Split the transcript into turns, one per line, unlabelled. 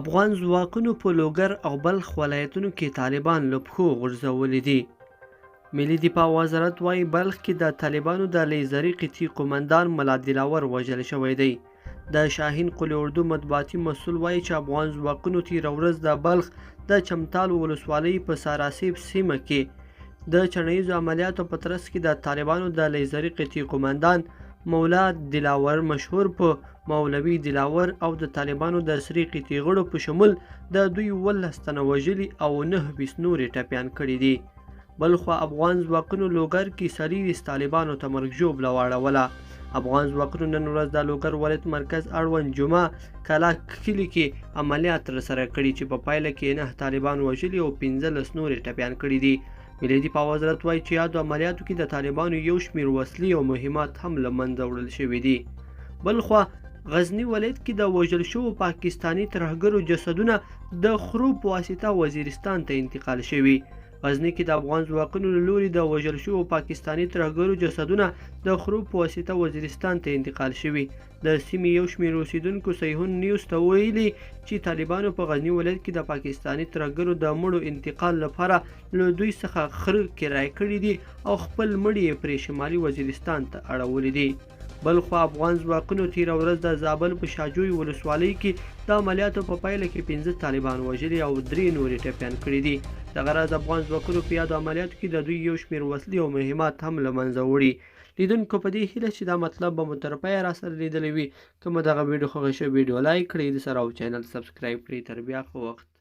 افغان ځواکونو په لوګر او بلخ ولایتونو کې طالبان له پښو غورځولي دي. ملي دفاع وزارت وايي بلخ کې د طالبانو د لیزري قطعي قومندان ملا دلاور وژل شوی دی. د شاهین قلی اردو مطبوعاتي مسؤل وایي چې افغان ځواکونو تېره ورځ د بلخ د چمتال ولسوالۍ په ساراسیب سیمه کې د چڼیزو عملیاتو په ترڅ کې د طالبانو د لیزري قطعي قومندان مولا دلاور مشهور په مولوي دلاور او د طالبانو د سري قطعي غړو په شمول د دوی 11 تنه وژلي او 9 نورې ټپیان کړي دي. بلخوا افغان ځواکونو لوګر کې سلیریز طالبانو ته مرګ ژوبله واړوله. افغان ځواکونو نن ورځ د لوګر ولایت مرکز اړوند جمعه کلا کلي کې عملیات ترسره کړي چې په پایله کې 9 طالبان وژلي او 15 نورې ټپیان کړي دي. ملي دفاع وزارت وایي چې یادو عملیاتو کې د طالبانو یو شمېر وسلې او مهمات هم له منځه وړل شوي دي. بلخوا غزني ولایت کې د وژل شوو پاکستاني ترهګرو جسدونه د خرو په واسطه وزیرستان ته انتقال شوي. غزني کې د افغان ځواکونو له لوري د وژل شوو پاکستاني ترهګرو جسدونه د خرو په واسطه وزیرستان ته انتقال شوي. د سیمې یو شمېر اوسیدونکو صحیحون نیوز ته ویلي چې طالبانو په غزني ولایت کې د پاکستاني ترهګرو د مړو انتقال لپاره له دوی څخه خره کرایه کړي دي او خپل مړي یې پرې شمالي وزیرستان ته اړولي دي. بلخوا افغان ځواکونو تېره ورځ د زابل په شاجوی ولسوالۍ کې د عملیاتو په پایله کې 15 طالبان وژلي او 3 نورې ټپیان کړي دي. دغه راز افغان ځواکونو په یادو عملیاتو کې د دوی یو شمېر وسلې او مهمات هم له منځه وړي. لیدونکو په دې هیله چې دا مطلب به مو تر پایه راسره لیدلی وي. که مو دغه ویډیو خوښه شوې ویډیو لایک کړئ، د سره او چینل سبسکرایب کړئ. تر بیا ښه وخت.